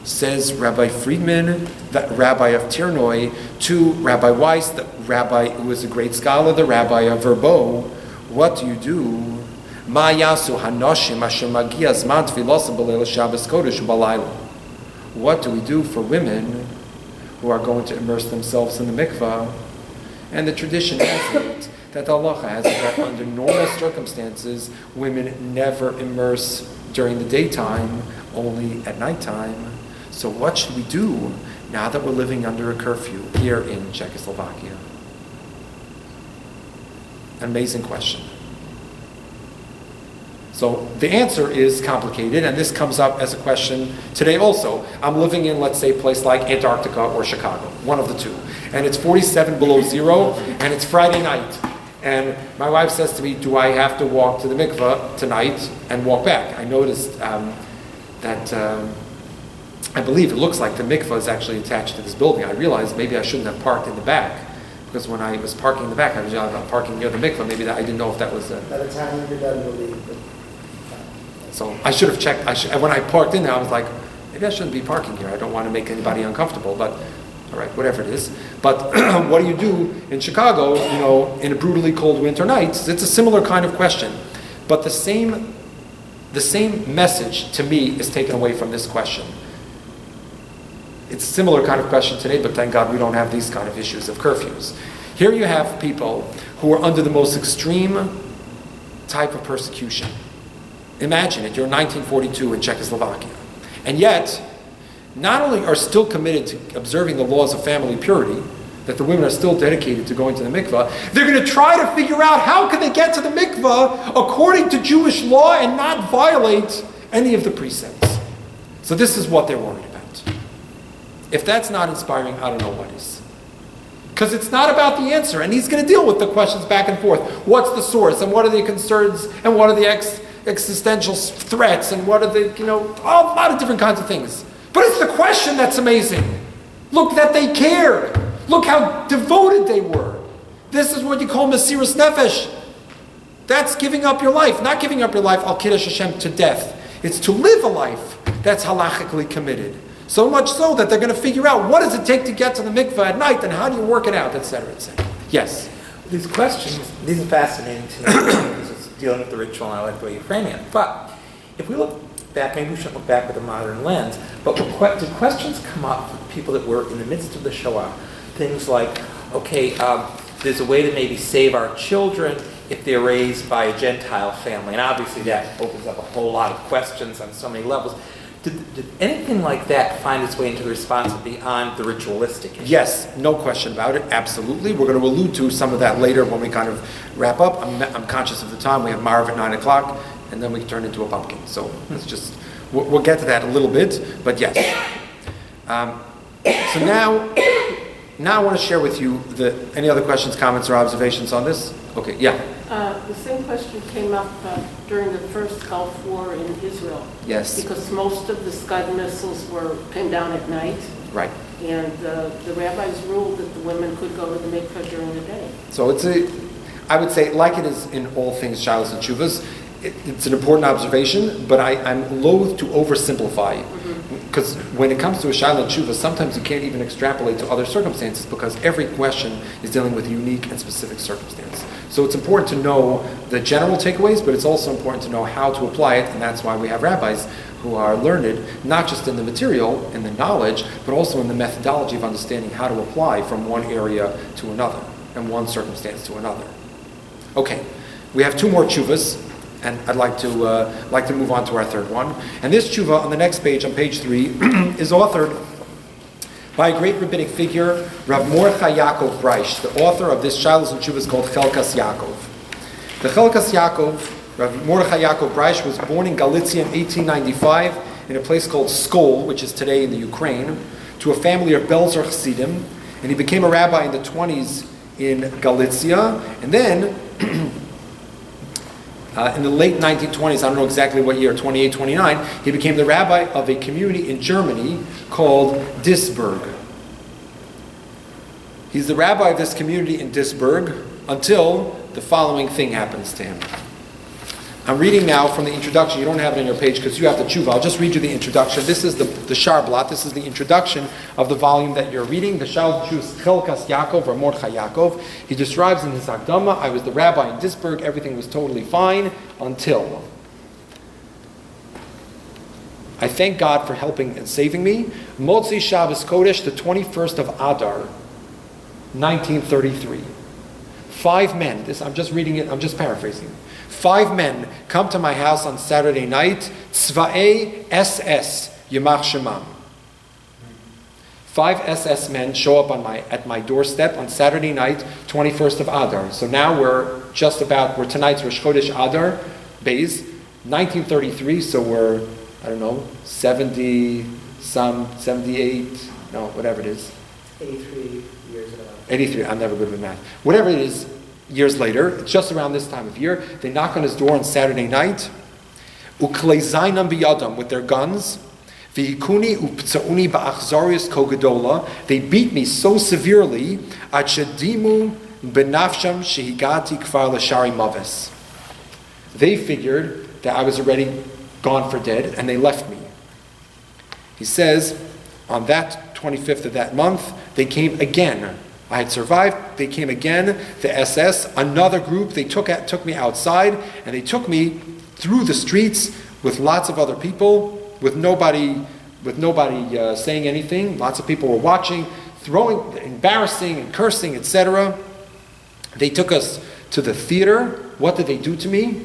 Says Rabbi Friedman, the rabbi of Tiranoi, to Rabbi Weiss, the rabbi who was a great scholar, the rabbi of Verbo. What do you do? Ma yasu hanoshim asher magia zman tfilosa b'leil Shabbos kodesh u'balayla. What do we do for women who are going to immerse themselves in the mikvah? And the tradition has it that the halacha has it that under normal circumstances, women never immerse during the daytime, only at nighttime. So what should we do now that we're living under a curfew here in Czechoslovakia? An amazing question. So the answer is complicated, and this comes up as a question today also. I'm living in, let's say, a place like Antarctica or Chicago, one of the two. And it's 47 below zero, and it's Friday night. And my wife says to me, do I have to walk to the mikveh tonight and walk back? I noticed that I believe it looks like the mikveh is actually attached to this building. I realized maybe I shouldn't have parked in the back, because when I was parking in the back, I was parking near the mikveh. Maybe I didn't know if that was...
By the time you're done, you'll leave.
So I should have checked. When I parked in there, I was like, maybe I shouldn't be parking here. I don't want to make anybody uncomfortable, but all right, whatever it is. But what do you do in Chicago, in a brutally cold winter night? It's a similar kind of question. But the same message to me is taken away from this question. It's a similar kind of question today, but thank God we don't have these kind of issues of curfews. Here you have people who are under the most extreme type of persecution. Imagine it, you're in 1942 in Czechoslovakia. And yet, not only are still committed to observing the laws of family purity, that the women are still dedicated to going to the mikveh, they're going to try to figure out how can they get to the mikveh according to Jewish law and not violate any of the precepts. So this is what they're worried about. If that's not inspiring, I don't know what is. Because it's not about the answer, and he's going to deal with the questions back and forth. What's the source, and what are the concerns, and what are the existential threats, and what are the, a lot of different kinds of things. But it's the question that's amazing. Look that they cared. Look how devoted they were. This is what you call Mesiras Nefesh. That's giving up your life. Not giving up your life, al kiddush Hashem, to death. It's to live a life that's halachically committed. So much so that they're going to figure out what does it take to get to the mikveh at night, and how do you work it out, etc., etc. Yes?
These questions, these are fascinating to me because it's dealing with the ritual, and I like the way you're framing it. But if we look back, maybe we shouldn't look back with a modern lens, but did questions come up for people that were in the midst of the Shoah? Things like, okay, there's a way to maybe save our children if they're raised by a Gentile family. And obviously that opens up a whole lot of questions on so many levels. Did anything like that find its way into the response beyond the ritualistic issue?
Yes, no question about it, absolutely. We're going to allude to some of that later when we kind of wrap up. I'm conscious of the time. We have Marv at 9 o'clock, and then we turn into a pumpkin. So it's just, we'll get to that a little bit, but yes. So now I want to share with you any other questions, comments, or observations on this? Okay, yeah.
The same question came up during the first Gulf War in Israel.
Yes.
Because most of the Scud missiles came down at night.
Right.
And the rabbis ruled that the women could go to the mikveh during the day.
So I would say, like it is in all things Shilas and Tshuvas, it's an important observation, but I'm loath to oversimplify. Because when it comes to a Shilah and Tshuva, sometimes you can't even extrapolate to other circumstances because every question is dealing with a unique and specific circumstance. So it's important to know the general takeaways, but it's also important to know how to apply it, and that's why we have rabbis who are learned, not just in the material, in the knowledge, but also in the methodology of understanding how to apply from one area to another, and one circumstance to another. Okay, We have 2 more tshuvas, and I'd like to move on to our third one. And this tshuva on the next page, on page 3, is authored by a great rabbinic figure, Rav Mordechai Yaakov Breish. The author of this Shilas and Tshuvas called Chelkas Yaakov. The Chelkas Yaakov, Rav Mordechai Yaakov Breish, was born in Galicia in 1895 in a place called Skol, which is today in the Ukraine, to a family of Belzer Chassidim, and he became a rabbi in the 20s in Galicia, and then in the late 1920s, I don't know exactly what year, 28, 29, he became the rabbi of a community in Germany called Duisburg. He's the rabbi of this community in Duisburg until the following thing happens to him. I'm reading now from the introduction. You don't have it on your page because you have the tshuva. I'll just read you the introduction. This is the Sharblat. This is the introduction of the volume that you're reading. The Shal Jews Chelkas Yaakov or Mordechai Yaakov. He describes in his Hakdama, I was the rabbi in Duisburg. Everything was totally fine until I thank God for helping and saving me. Motzi Shabbos Kodesh, the 21st of Adar, 1933. 5 men. I'm just reading it. I'm just paraphrasing. 5 men come to my house on Saturday night, Tzva'ei SS, Yemach Shemam. 5 SS men show up at my doorstep on Saturday night, 21st of Adar. So now we're tonight's Rosh Chodesh Adar, Beis, 1933, so we're, 78, whatever it is.
83 years ago.
83, I'm never good with math. Whatever it is, years later, it's just around this time of year, they knock on his door on Saturday night, ukleizainam biyadam, with their guns, v'yikuni uptsauni ba'achzarius kogadola, they beat me so severely, ad shedimu benafsham shehigati kfar l'shari mavis. They figured that I was already gone for dead, and they left me. He says, on that 25th of that month, they came again. I had survived. They came again. The SS, another group. They took me outside, and they took me through the streets with lots of other people, with nobody saying anything. Lots of people were watching, throwing, embarrassing and cursing, etc. They took us to the theater. What did they do to me?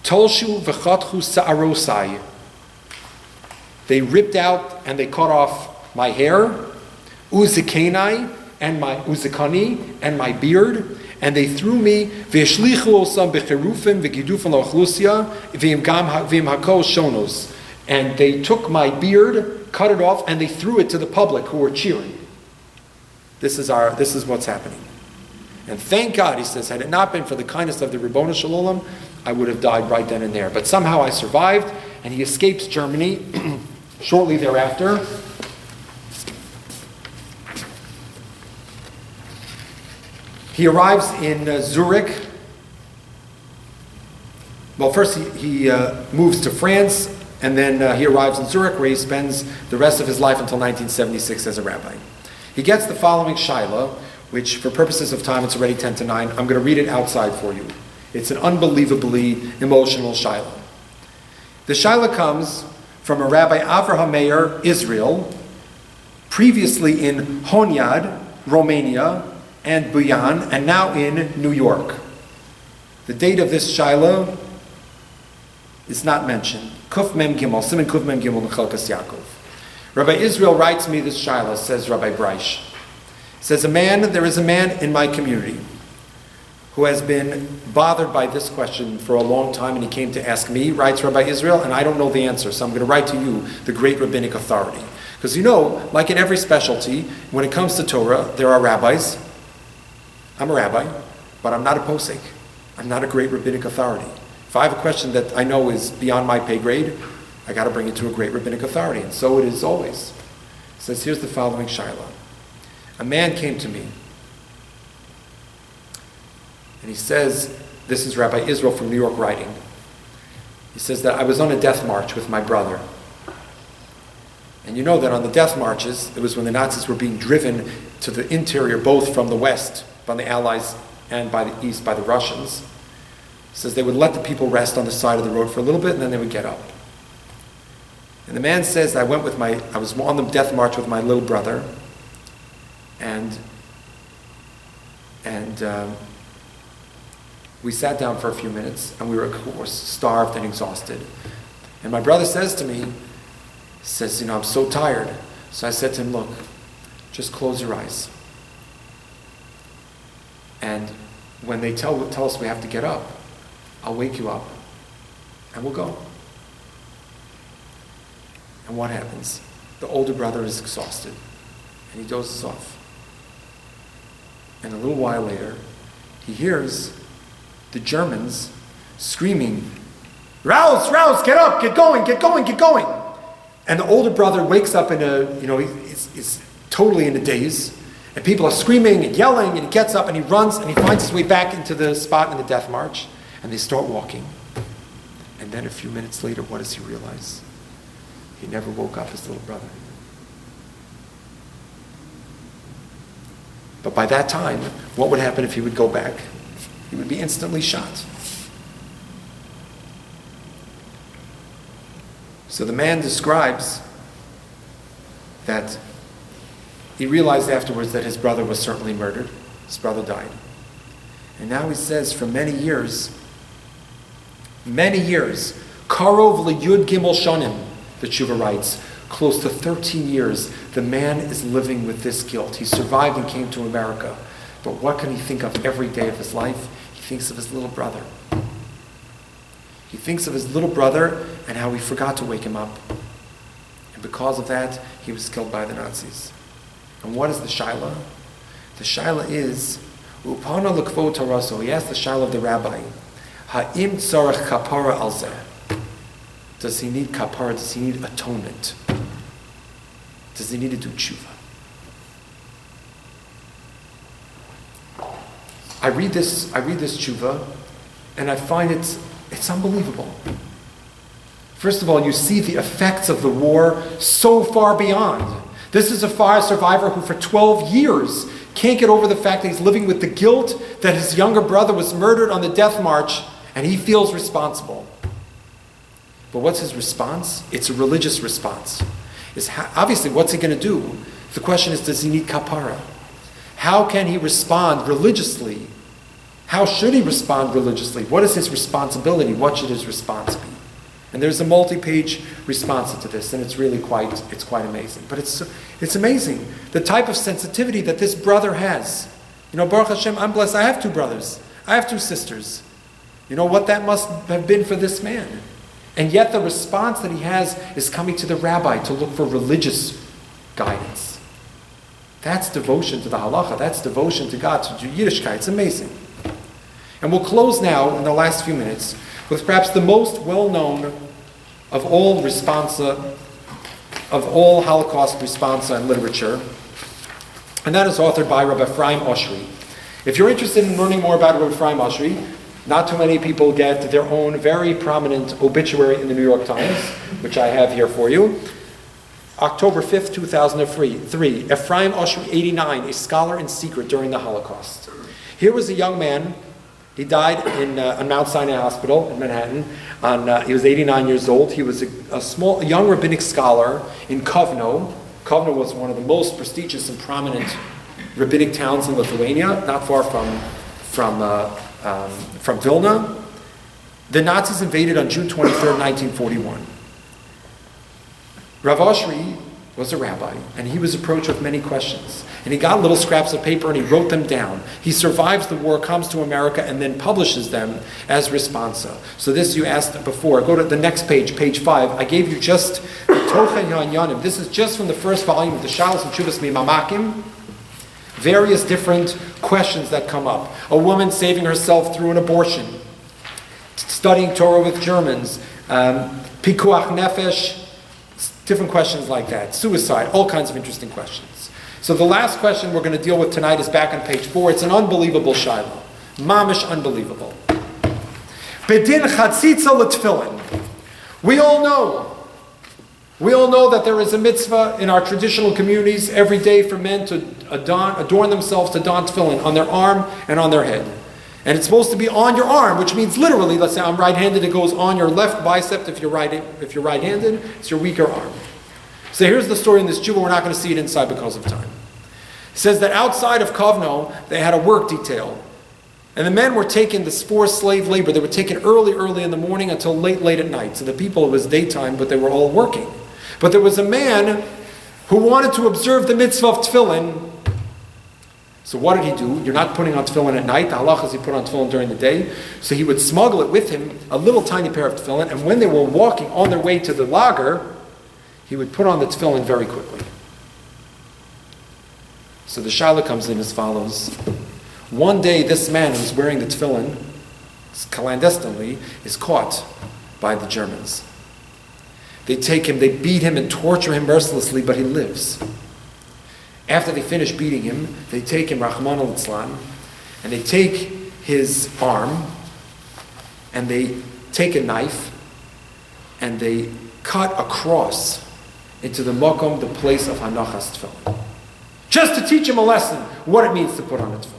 Tolshu v'chatchu sa'arosai. They ripped out and they cut off my hair, uzikenai, and my uzikani, and my beard, and they threw me v'yeshlichu osam b'cherufim v'gidufim lo'achlusia v'im hakol shonos, and they took my beard, cut it off, and they threw it to the public who were cheering. This is what's happening. And thank God, he says, had it not been for the kindness of the Ribono Shel Olam, I would have died right then and there. But somehow I survived, and he escapes Germany shortly thereafter. He arrives in Zurich. Well, first he moves to France, and then he arrives in Zurich, where he spends the rest of his life until 1976 as a rabbi. He gets the following shaila, which for purposes of time, it's already 10 to 9. I'm going to read it outside for you. It's an unbelievably emotional shaila. The shaila comes from a Rabbi Avraham Meir, Israel, previously in Honyad, Romania, and Buyan, and now in New York. The date of this shaila is not mentioned. Kuf Mem Gimel, Siman Kuf Mem Gimel, Chelkas Yaakov. Rabbi Israel writes me this shaila, says Rabbi Breish. Says, there is a man in my community who has been bothered by this question for a long time, and he came to ask me, writes Rabbi Israel, and I don't know the answer, so I'm going to write to you, the great rabbinic authority. Because like in every specialty, when it comes to Torah, there are rabbis. I'm a rabbi, but I'm not a posek. I'm not a great rabbinic authority. If I have a question that I know is beyond my pay grade, I got to bring it to a great rabbinic authority, and so it is always. It says, here's the following shaila. A man came to me, and he says, this is Rabbi Israel from New York writing. He says that I was on a death march with my brother. And you know that on the death marches, it was when the Nazis were being driven to the interior, both from the west, by the Allies, and by the east, by the Russians. He says they would let the people rest on the side of the road for a little bit, and then they would get up. And the man says, I was on the death march with my little brother, and We sat down for a few minutes, and we were, of course, starved and exhausted. And my brother says to me, says, I'm so tired. So I said to him, look, just close your eyes. And when they tell us we have to get up, I'll wake you up, and we'll go. And what happens? The older brother is exhausted, and he dozes off. And a little while later, he hears the Germans screaming, "Rouse, rouse, get up, get going, get going, get going." And the older brother wakes up he's totally in a daze. And people are screaming and yelling, and he gets up and he runs and he finds his way back into the spot in the death march. And they start walking. And then a few minutes later, what does he realize? He never woke up his little brother. But by that time, what would happen if he would go back? He would be instantly shot. So the man describes that he realized afterwards that his brother was certainly murdered. His brother died. And now he says for many years, Karov liyud gimel shanim, the tshuva writes, close to 13 years, the man is living with this guilt. He survived and came to America. But what can he think of every day of his life? He thinks of his little brother. He thinks of his little brother and how he forgot to wake him up. And because of that, he was killed by the Nazis. And what is the shaila? The shaila is, Upana l'kvod taraso. He asked the shaila of the rabbi, Ha'im tzarech kapara al zeh. Does he need kapara? Does he need atonement? Does he need to do tshuva? I read this tshuva, and I find it's unbelievable. First of all, you see the effects of the war so far beyond. This is a fire survivor who for 12 years can't get over the fact that he's living with the guilt that his younger brother was murdered on the death march, and he feels responsible. But what's his response? It's a religious response. Obviously, what's he going to do? The question is, does he need kapara? How can he respond religiously? How should he respond religiously? What is his responsibility? What should his response be? And there's a multi-page response to this, and it's really quite amazing. But it's amazing, the type of sensitivity that this brother has. Baruch Hashem, I'm blessed. I have 2 brothers. I have 2 sisters. You know what that must have been for this man. And yet the response that he has is coming to the rabbi to look for religious guidance. That's devotion to the halakhah. That's devotion to God, to Yiddishkeit. It's amazing. And we'll close now in the last few minutes with perhaps the most well-known of all Holocaust responsa in literature, and that is authored by Rabbi Ephraim Oshry. If you're interested in learning more about Rabbi Ephraim Oshry, not too many people get their own very prominent obituary in the New York Times, which I have here for you. October 5th, 2003, Ephraim Oshry, 89, a scholar in secret during the Holocaust. Here was a young man. He died on Mount Sinai Hospital in Manhattan. He was 89 years old. He was a young rabbinic scholar in Kovno. Kovno was one of the most prestigious and prominent rabbinic towns in Lithuania, not far from Vilna. The Nazis invaded on June 23rd, 1941. Rav Oshry was a rabbi, and he was approached with many questions. And he got little scraps of paper and he wrote them down. He survives the war, comes to America, and then publishes them as responsa. So this you asked before. Go to the next page, page 5. I gave you just the Tochen Yanyanim. This is just from the first volume of the Shalos and Tshuvas Mimamakim. Various different questions that come up. A woman saving herself through an abortion. Studying Torah with Germans. Pikuach Nefesh. Different questions like that. Suicide. All kinds of interesting questions. So the last question we're going to deal with tonight is back on page 4. It's an unbelievable shiloh. Mamish unbelievable. Bedin chatzitza l'tfilin. We all know that there is a mitzvah in our traditional communities every day for men to adorn themselves, to don tefillin on their arm and on their head. And it's supposed to be on your arm, which means literally, let's say I'm right-handed, it goes on your left bicep. If you're right-handed, it's your weaker arm. So here's the story in this Jew, we're not going to see it inside because of time. It says that outside of Kovno, they had a work detail. And the men were taken, this forced slave labor, they were taken early in the morning until late at night. So the people, it was daytime, but they were all working. But there was a man who wanted to observe the mitzvah of tefillin. So what did he do? You're not putting on tefillin at night. The halacha is he put on tefillin during the day. So he would smuggle it with him, a little tiny pair of tefillin, and when they were walking on their way to the lager, he would put on the tefillin very quickly. So the shaila comes in as follows. One day, this man who's wearing the tefillin, clandestinely, is caught by the Germans. They take him, they beat him and torture him mercilessly, but he lives. After they finish beating him, they take him, Rahman al-Islam, and they take his arm, and they take a knife, and they cut a cross into the makom, the place of Hanachas tefillin. Just to teach him a lesson, what it means to put on a tefillin.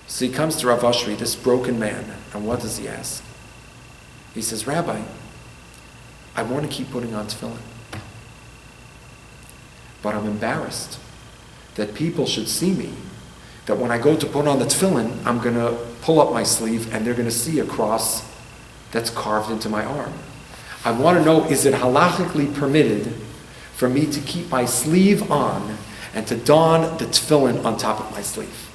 So he comes to Rav Oshri, this broken man, and what does he ask? He says, Rabbi, I want to keep putting on tefillin, but I'm embarrassed that people should see me, that when I go to put on the tefillin, I'm going to pull up my sleeve and they're going to see a cross that's carved into my arm. I want to know, is it halachically permitted for me to keep my sleeve on and to don the tefillin on top of my sleeve?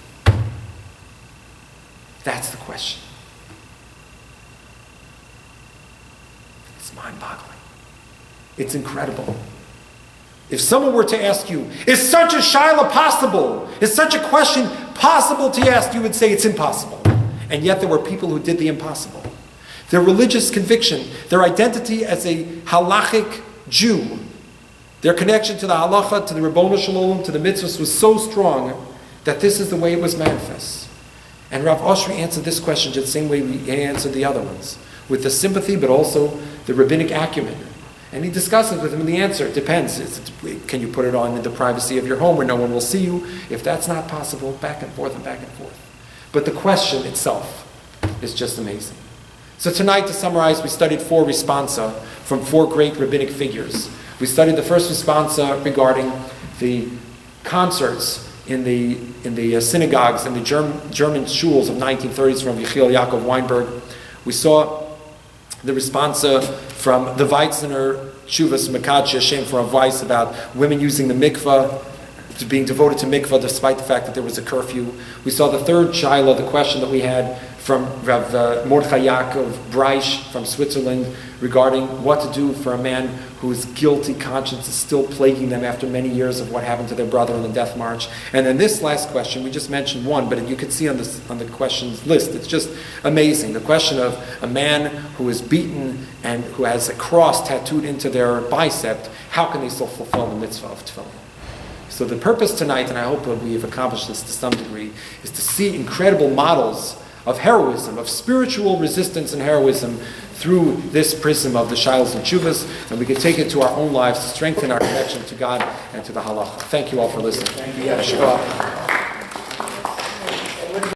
That's the question. It's mind-boggling. It's incredible. If someone were to ask you, is such a shaila possible? Is such a question possible to ask? You would say it's impossible. And yet there were people who did the impossible. Their religious conviction, their identity as a halachic Jew, their connection to the halacha, to the Ribbono Shel Olam, to the mitzvahs was so strong that this is the way it was manifest. And Rav Oshri answered this question just the same way he answered the other ones, with the sympathy but also the rabbinic acumen. And he discusses with him the answer. It depends. Can you put it on in the privacy of your home where no one will see you? If that's not possible, back and forth and back and forth. But the question itself is just amazing. So tonight, to summarize, we studied 4 responsa from 4 great rabbinic figures. We studied the first responsa regarding the concerts in the synagogues and the German shuls of 1930s from Yechiel Yaakov Weinberg. We saw the responsa from the Weizsäcker Shuvas Mekadshe Hashem for advice about women using the mikvah, being devoted to mikvah despite the fact that there was a curfew. We saw the third shaila, the question that we had from Rav Mordechai Yaakov Breisch from Switzerland regarding what to do for a man whose guilty conscience is still plaguing them after many years of what happened to their brother on the death march. And then this last question, we just mentioned one, but you can see on the questions list, it's just amazing. The question of a man who is beaten and who has a cross tattooed into their bicep, how can they still fulfill the mitzvah of tefillin? So the purpose tonight, and I hope that we have accomplished this to some degree, is to see incredible models of heroism, of spiritual resistance and heroism through this prism of the Shilas and Tshuvas, and we can take it to our own lives to strengthen our connection to God and to the Halakhah. Thank you all for listening. Thank you.